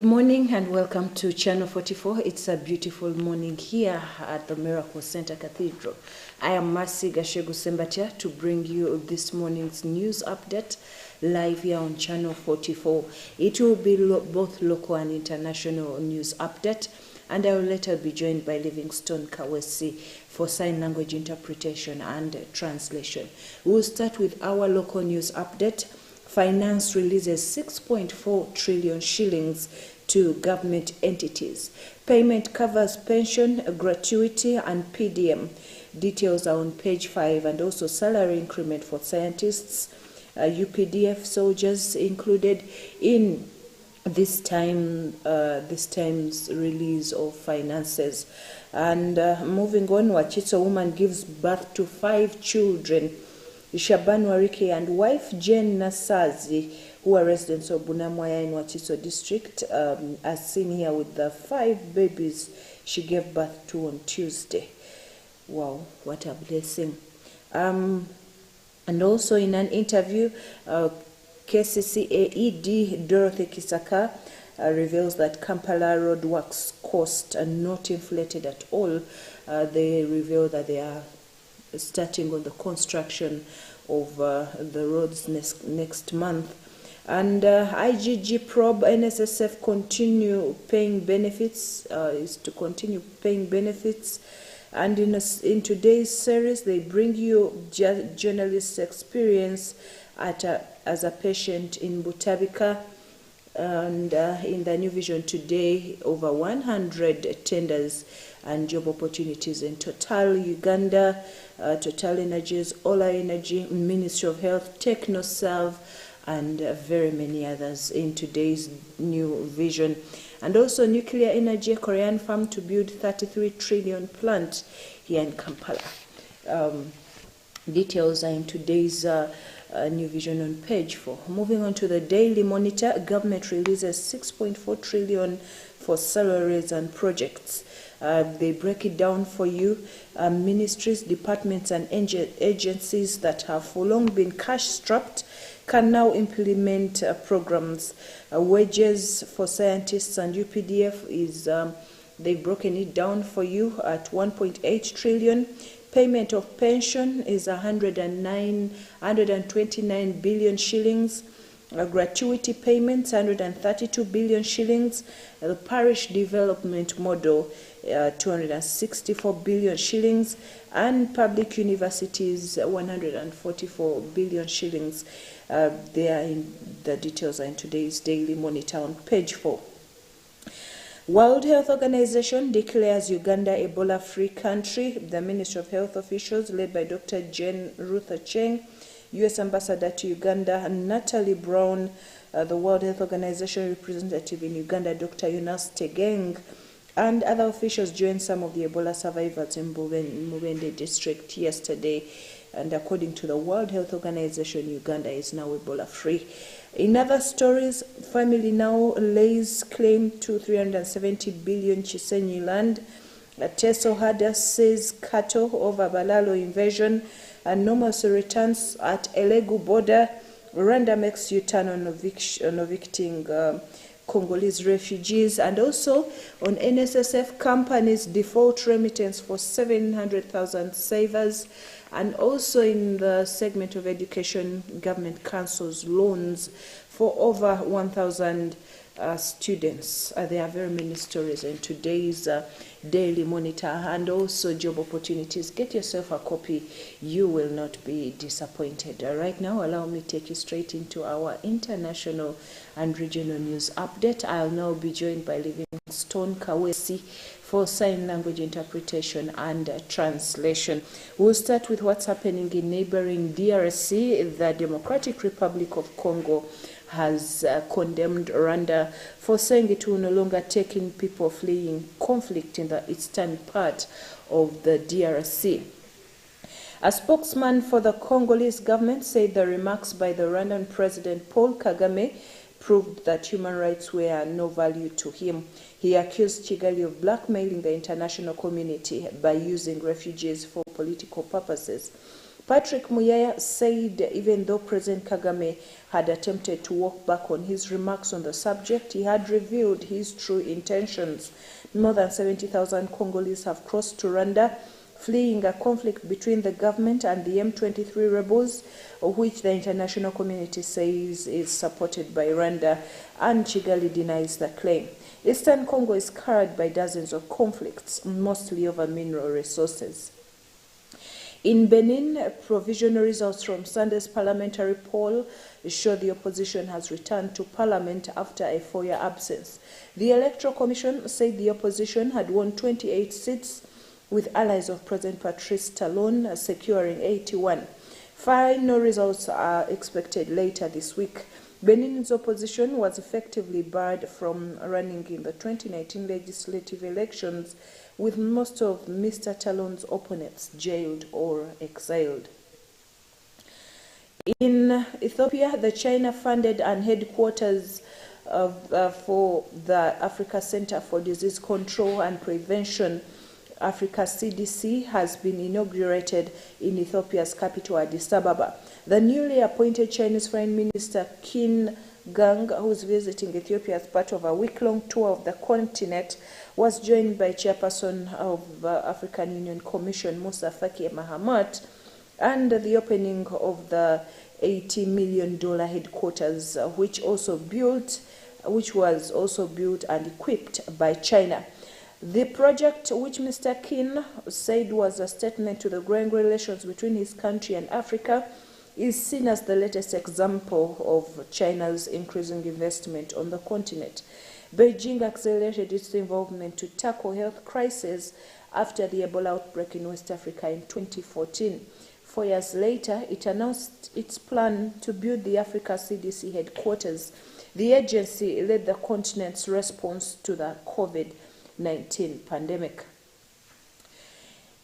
Good morning and welcome to Channel 44. It's a beautiful morning here at the Miracle Center Cathedral. I am Mercy Gashegu Sembatia to bring you this morning's news update live here on Channel 44. It will be both local and international news update, and I will later be joined by Livingstone Kawesi for sign language interpretation and translation. We'll start with our local news update. Finance releases 6.4 trillion shillings to government entities. Payment covers pension, gratuity, and PDM. Details are on page 5, and also salary increment for scientists, UPDF soldiers included in this time's release of finances. And moving on, Wachiso woman gives birth to 5 children. Shaban Warike and wife Jane Nasazi, who are residents of Bunamwaya in Wachiso district, as seen here with the 5 babies she gave birth to on Tuesday. Wow, what a blessing. And also in an interview, KCCA ED Dorothy Kisaka reveals that Kampala roadworks cost are not inflated at all. They reveal that they are starting on the construction of the roads next month. And IGG probe NSSF continue paying benefits, is to continue paying benefits. And in today's series, they bring you journalist experience as a patient in Butabika. And in the New Vision today, over 100 tenders and job opportunities in Total Uganda, Total Energies, Ola Energy, Ministry of Health, TechnoServe, and very many others in today's New Vision. And also nuclear energy, Korean firm to build 33 trillion plant here in Kampala. Details are in today's New Vision on page 4. Moving on to the Daily Monitor, government releases 6.4 trillion for salaries and projects. They break it down for you. Ministries, departments, and agencies that have for long been cash-strapped can now implement programs. Wages for scientists and UPDF is they've broken it down for you at 1.8 trillion. Payment of pension is 129 billion shillings. Gratuity payments, 132 billion shillings. The parish development model, 264 billion shillings. And public universities, 144 billion shillings. The details are in today's Daily Monitor on page 4. World Health Organization declares Uganda Ebola-free country. The Ministry of Health officials, led by Dr. Jane Ruth Acheng, U.S. Ambassador to Uganda, and Natalie Brown, the World Health Organization representative in Uganda, Dr. Jonas Tegeng, and other officials joined some of the Ebola survivors in Mubende district yesterday. And according to the World Health Organization, Uganda is now Ebola-free. In other stories, family now lays claim to 370 billion Chisenyi land. Teso Hada says cattle over Balalo invasion, and normalcy returns at Elegu border. Rwanda makes U-turn on evicting Congolese refugees, and also on NSSF companies default remittance for 700,000 savers. And also in the segment of education, government cancels loans for over 1,000 students. There are very many stories in today's Daily Monitor, and also job opportunities. Get yourself a copy. You will not be disappointed. Right now, allow me to take you straight into our international and regional news update. I'll now be joined by Livingstone Kawesi for sign language interpretation and translation. We'll start with what's happening in neighboring DRC. The Democratic Republic of Congo has condemned Rwanda for saying it will no longer take in people fleeing conflict in the eastern part of the DRC. A spokesman for the Congolese government said the remarks by the Rwandan President Paul Kagame proved that human rights were no value to him. He accused Kigali of blackmailing the international community by using refugees for political purposes. Patrick Muyaya said even though President Kagame had attempted to walk back on his remarks on the subject, he had revealed his true intentions. More than 70,000 Congolese have crossed to Rwanda, fleeing a conflict between the government and the M23 rebels, which the international community says is supported by Rwanda, and Kigali denies the claim. Eastern Congo is scarred by dozens of conflicts, mostly over mineral resources. In Benin, provisional results from Sunday's parliamentary poll show the opposition has returned to parliament after a 4-year absence. The Electoral Commission said the opposition had won 28 seats, with allies of President Patrice Talon securing 81. Final results are expected later this week. Benin's opposition was effectively barred from running in the 2019 legislative elections, with most of Mr. Talon's opponents jailed or exiled. In Ethiopia, the China-funded and headquarters for the Africa Center for Disease Control and Prevention, Africa CDC, has been inaugurated in Ethiopia's capital, Addis Ababa. The newly appointed Chinese Foreign Minister Qin Gang, who is visiting Ethiopia as part of a week-long tour of the continent, was joined by Chairperson of the African Union Commission, Musa Faki Mahamat, and the opening of the $80 million headquarters, which was also built and equipped by China. The project, which Mr. Qin said was a statement to the growing relations between his country and Africa, is seen as the latest example of China's increasing investment on the continent. Beijing accelerated its involvement to tackle health crises after the Ebola outbreak in West Africa in 2014. 4 years later, it announced its plan to build the Africa CDC headquarters. The agency led the continent's response to the COVID-19 pandemic.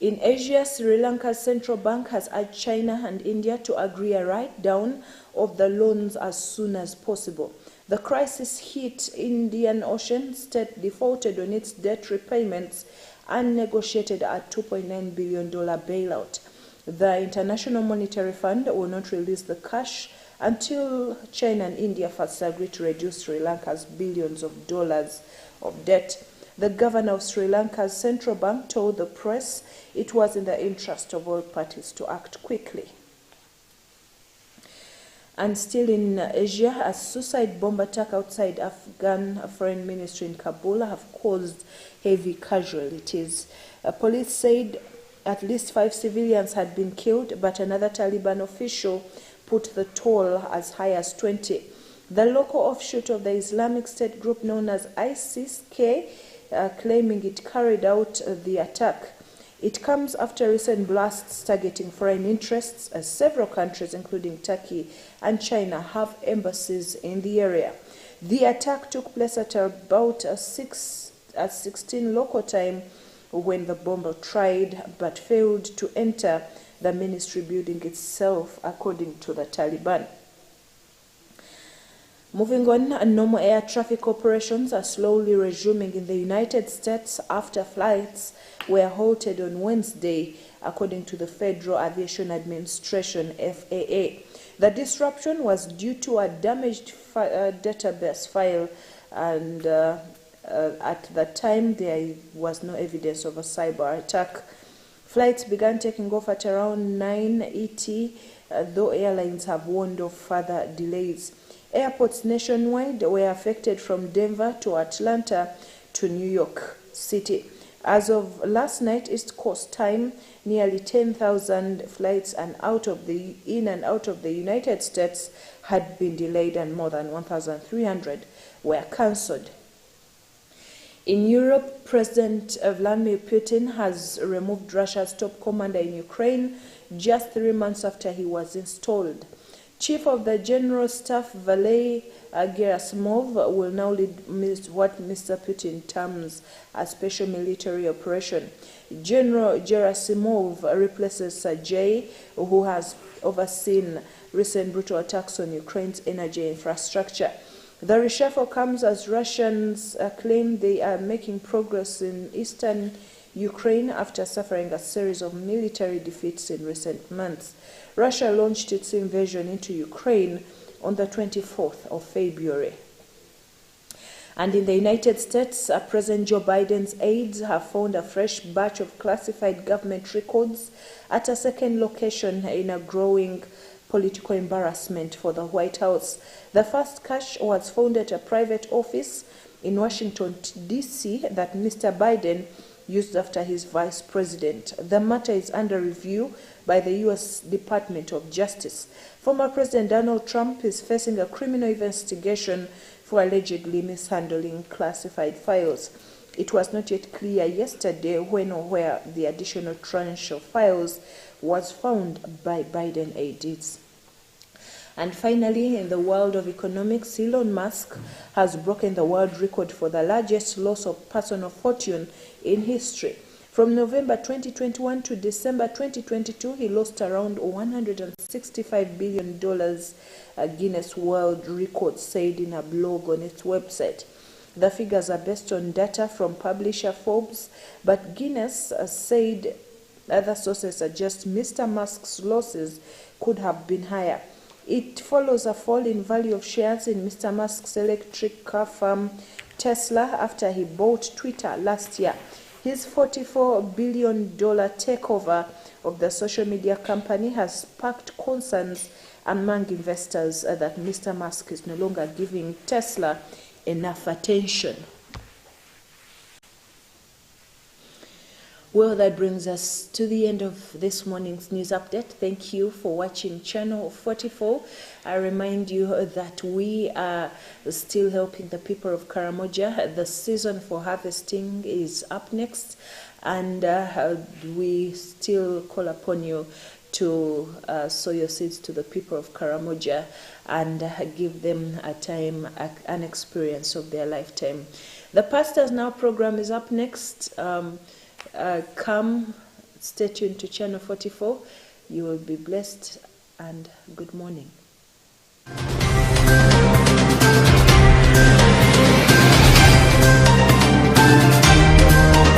In Asia, Sri Lanka's central bank has urged China and India to agree a write-down of the loans as soon as possible. The crisis hit Indian Ocean state defaulted on its debt repayments and negotiated a $2.9 billion bailout. The International Monetary Fund will not release the cash until China and India first agree to reduce Sri Lanka's billions of dollars of debt. The governor of Sri Lanka's central bank told the press it was in the interest of all parties to act quickly. And still in Asia, a suicide bomb attack outside Afghan Foreign Ministry in Kabul have caused heavy casualties. Police said at least 5 civilians had been killed, but another Taliban official put the toll as high as 20. The local offshoot of the Islamic State group known as ISIS-K claiming it carried out the attack. It comes after recent blasts targeting foreign interests, as several countries, including Turkey and China, have embassies in the area. The attack took place at about 16 local time when the bomber tried but failed to enter the ministry building itself, according to the Taliban. Moving on, normal air traffic operations are slowly resuming in the United States after flights were halted on Wednesday, according to the Federal Aviation Administration, FAA. The disruption was due to a damaged database file, and at that time there was no evidence of a cyber attack. Flights began taking off at around 9 ET, though airlines have warned of further delays. Airports nationwide were affected from Denver to Atlanta to New York City. As of last night, East Coast time, nearly 10,000 flights in and out of the United States had been delayed, and more than 1,300 were cancelled. In Europe, President Vladimir Putin has removed Russia's top commander in Ukraine just 3 months after he was installed. Chief of the General Staff Valery Gerasimov will now lead what Mr. Putin terms a special military operation. General Gerasimov replaces Sergei, who has overseen recent brutal attacks on Ukraine's energy infrastructure. The reshuffle comes as Russians claim they are making progress in eastern Ukraine after suffering a series of military defeats in recent months. Russia launched its invasion into Ukraine on the 24th of February. And in the United States, President Joe Biden's aides have found a fresh batch of classified government records at a second location in a growing political embarrassment for the White House. The first cache was found at a private office in Washington, D.C. that Mr. Biden used after his vice president. The matter is under review by the U.S. Department of Justice. Former President Donald Trump is facing a criminal investigation for allegedly mishandling classified files. It was not yet clear yesterday when or where the additional tranche of files was found by Biden aides. And finally, in the world of economics, Elon Musk has broken the world record for the largest loss of personal fortune in history. From November 2021 to December 2022, he lost around $165 billion, Guinness World Records said in a blog on its website. The figures are based on data from publisher Forbes, but Guinness said other sources suggest Mr. Musk's losses could have been higher. It follows a fall in value of shares in Mr. Musk's electric car firm Tesla after he bought Twitter last year. His $44 billion takeover of the social media company has sparked concerns among investors that Mr. Musk is no longer giving Tesla enough attention. Well, that brings us to the end of this morning's news update. Thank you for watching Channel 44. I remind you that we are still helping the people of Karamoja. The season for harvesting is up next, and we still call upon you to sow your seeds to the people of Karamoja and give them a time, an experience of their lifetime. The Pastors Now program is up next. Come, stay tuned to Channel 44. You will be blessed, and good morning.